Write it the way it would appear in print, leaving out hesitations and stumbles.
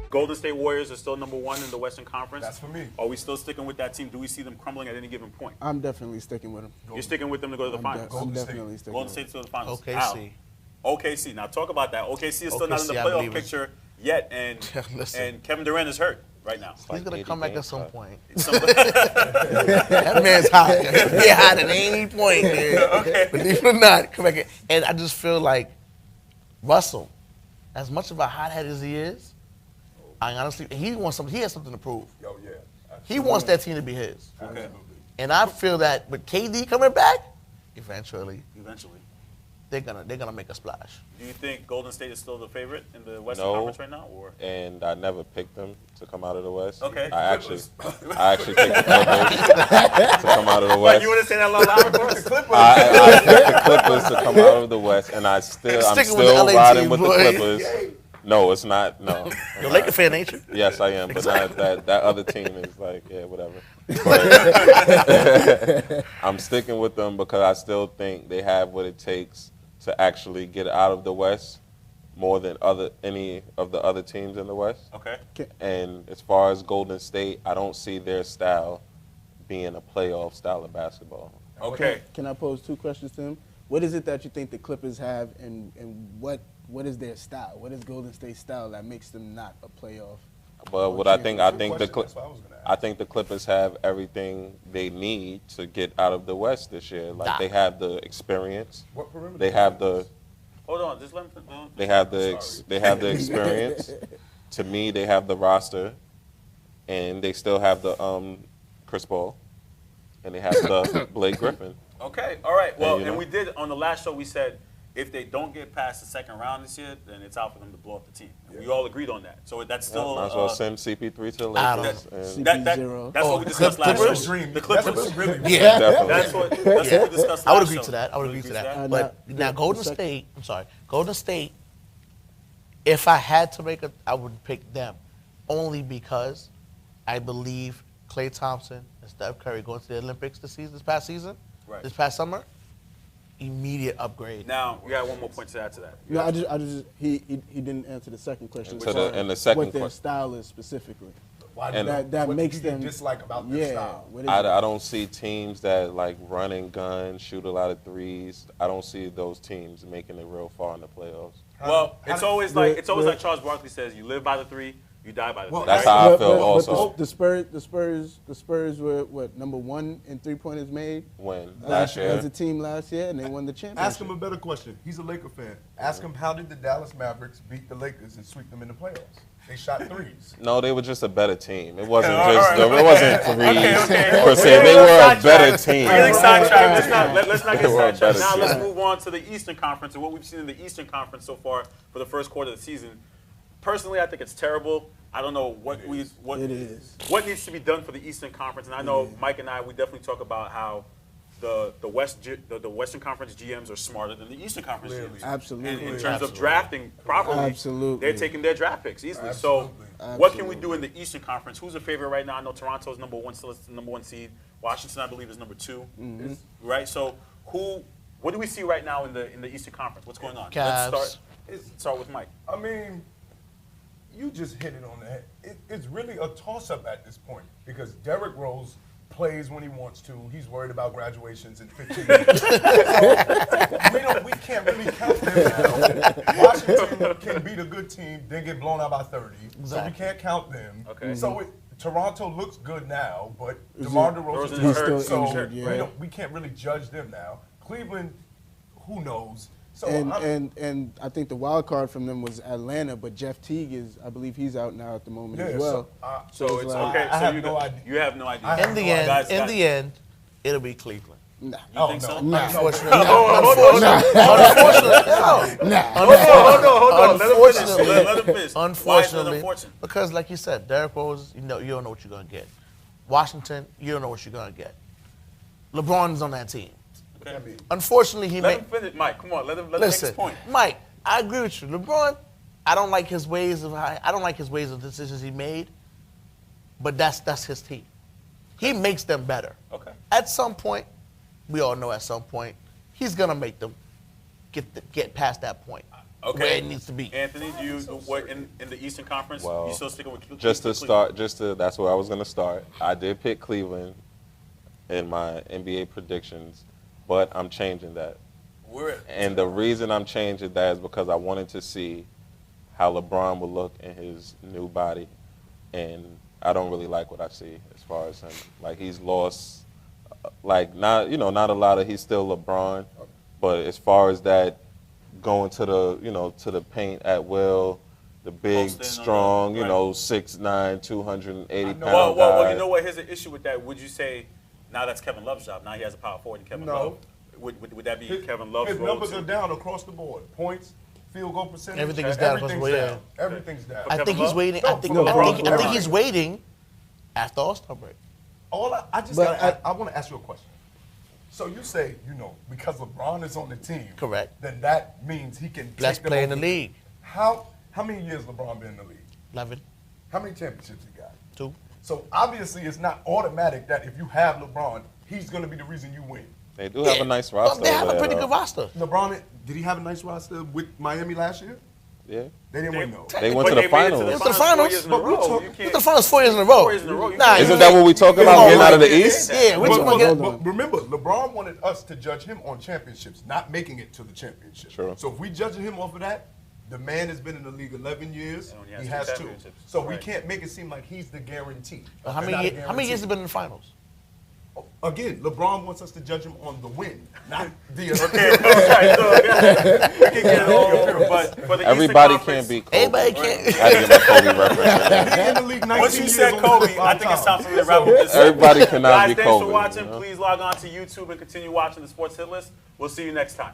Golden State Warriors are still number one in the Western Conference. That's for me. Are we still sticking with that team? Do we see them crumbling at any given point? I'm definitely sticking with them. You're sticking with them to go to the finals. I'm definitely sticking Golden with State's to the finals. OKC. How? OKC. Now talk about that. OKC is still not in the OKC, I playoff believe picture yet, and Listen. and Kevin Durant is hurt right now. He's going to come back at some point. Some- That man's hot. He hot at any point, man. Believe it or not, come back. And I just feel like Russell, as much of a hothead as he is, I honestly, he wants something. He has something to prove. Oh, yeah. He wants that team to be his. Absolutely. And I feel that with KD coming back, eventually Eventually. they're gonna make a splash. Do you think Golden State is still the favorite in the Western No. Conference right now? Or And I never picked them to come out of the West. Okay. I actually picked the Clippers to come out of the what, West. you want to say that a lot louder for us? I picked the Clippers to come out of the West, and I'm Sticking still with the LA riding team, with the boy. Clippers. No, it's not. No. You're a Laker fan, ain't you? Yes, I am, but not that other team is like, yeah, whatever. But I'm sticking with them because I still think they have what it takes to actually get out of the West more than any of the other teams in the West. Okay. And as far as Golden State, I don't see their style being a playoff style of basketball. Okay. Can I pose two questions to him? What is it that you think the Clippers have, and what is their style? What is Golden State's style that makes them not a playoff? But what I think the That's what I was gonna ask. I think the Clippers have everything they need to get out of the West this year. Like they have the experience. What perimeter? They have the Hold on. Just let him. they have the experience. To me, they have the roster, and they still have the Chris Paul, and they have the Blake Griffin. Okay. All right. Well, you and know. we did on the last show. We said if they don't get past the second round this year, then it's out for them to blow up the team. And we all agreed on that. So that's still. Might as well send CP3 to the I don't Lakers. and- CP0. That's what we discussed last Clippers? show. Dream. The Clippers. That's what's really Yeah. Definitely. That's what we discussed last I would agree show. to that. I would You agree to agree that. that? But Now, now the Golden second- State, I'm sorry, Golden State, if I had to make I would pick them only because I believe Klay Thompson and Steph Curry going to the Olympics this past season, Right. this past summer, immediate upgrade. Now, you got one more point to add to that. No, he didn't answer the second question. To the- and the second what their question. style is specifically. Why And- That what makes do you them dislike about their yeah. style? What is it? I don't see teams that like run and gun, shoot a lot of threes. I don't see those teams making it real far in the playoffs. Well, it's always like the- Charles Barkley says: you live by the three, you die by the Well, three. That's right? how I But- feel but also. The Spurs were what, number one in 3-pointers made When as, last as a year, team last year, and they won the championship. Ask him a better question. He's a Laker fan. Ask him how did the Dallas Mavericks beat the Lakers and sweep them in the playoffs? They shot threes. no, they were just a better team. It wasn't All just right. it wasn't threes Okay. per se. They were a better team. We're getting sidetracked. Let's not They get were a sidetracked. better Now team. let's move on to the Eastern Conference and what we've seen in the Eastern Conference so far for the first quarter of the season. Personally, I think it's terrible. I don't know what It is. what needs to be done for the Eastern Conference. And I know Mike and I, we definitely talk about how the Western Conference GMs are smarter than the Eastern Conference GMs. Absolutely. And in terms of drafting properly, Absolutely. they're taking their draft picks easily. Absolutely. So what can we do in the Eastern Conference? Who's a favorite right now? I know Toronto's number one, still is the number one seed. Washington, I believe, is number 2. Right? So what do we see right now in the Eastern Conference? What's going on? Cavs. Let's start with Mike. I mean, you just hit it on the head. It's really a toss-up at this point because Derrick Rose plays when he wants to. He's worried about graduations in 15 years. We can't really count them now. Washington can beat a good team, then get blown out by 30. So we Exactly. can't count them. Okay. So Toronto looks good now, but DeMar DeRozan He's is hurt, still so injured, yeah. we can't really judge them now. Cleveland, who knows? So And I think the wild card from them was Atlanta, but Jeff Teague I believe he's out now at the moment yeah, as well. So it's like- okay. I So have you no idea. You have no idea. I have In the no end, Guys, in the end, it'll be Cleveland. Nah. You think so? Unfortunately, Hold on. Unfortunately, Let him finish. Why is it unfortunately, unfortunate? because like you said, Derrick Rose, you don't know what you're gonna get. Washington, you don't know what you're gonna get. LeBron's on that team. Okay. I mean, Unfortunately, he Let made. him finish, Mike. Come on, let him make his Listen, point. Mike, I agree with you. LeBron, I don't like his ways of decisions he made, but that's his team. He makes them better. Okay. At some point, we all know at some point, he's gonna make them get past that point Okay. where it needs to be. Anthony, do you what in the Eastern Conference? Well, you still sticking with Just to Cleveland? start, that's where I was going to start. I did pick Cleveland in my NBA predictions, but I'm changing that. And the reason I'm changing that is because I wanted to see how LeBron would look in his new body, and I don't really like what I see as far as him. Like he's lost, not a lot of. He's still LeBron, but as far as that, going to the paint at will, the big, Posting on strong, the- right. 6'9", 280 pound Well, guy. you know what? Here's an issue with that. Would you say now that's Kevin Love's job? Now he has a power forward in Kevin No. Love. Would that be Kevin Love's his role numbers too? are down across the board. Points, field goal percentage. Everything is down across the board, yeah. Everything's down. I think he's Love? waiting. No, I think LeBron. he's waiting after All-Star break. I just But I want to ask you a question. So you say, because LeBron is on the team, Correct. then that means he can Best take them player in the over. league. How many years LeBron been in the league? 11, How many championships he got? 2. So obviously it's not automatic that if you have LeBron, he's going to be the reason you win. They do have a nice Well, roster. they have over a pretty there, good roster. LeBron, did he have a nice roster with Miami last year? Yeah. They didn't win though. They went to But the they made it finals. Went to the 4 finals. years in a But we're row. talking- You Went can't- to the finals 4 years in a row. 4 years in a row. You Nah, can't- Isn't that what we talking about? Oh, Getting out of the yeah, East? Yeah, we're talking about hold on. But remember, LeBron wanted us to judge him on championships, not making it to the championship. True. So if we judging him off of that, the man has been in the league 11 years. And he He has has two 2. championships. So we Right. can't make it seem like he's the guarantee. How They're not a many years guarantee. has he been in the finals? Again, LeBron wants us to judge him on the win, not the. Okay, okay, so, yeah. We can get it all, but for the Everybody Eastern can't be Conference- Kobe. Everybody can't. I had to get my Kobe reference. He in the league 19 Once you years, said only Kobe, played I 5 think it's time times. for me to wrap up this. Everybody cannot Guys, be thanks Kobe. for watching. you know? Please log on to YouTube and continue watching the Sports Hit List. We'll see you next time.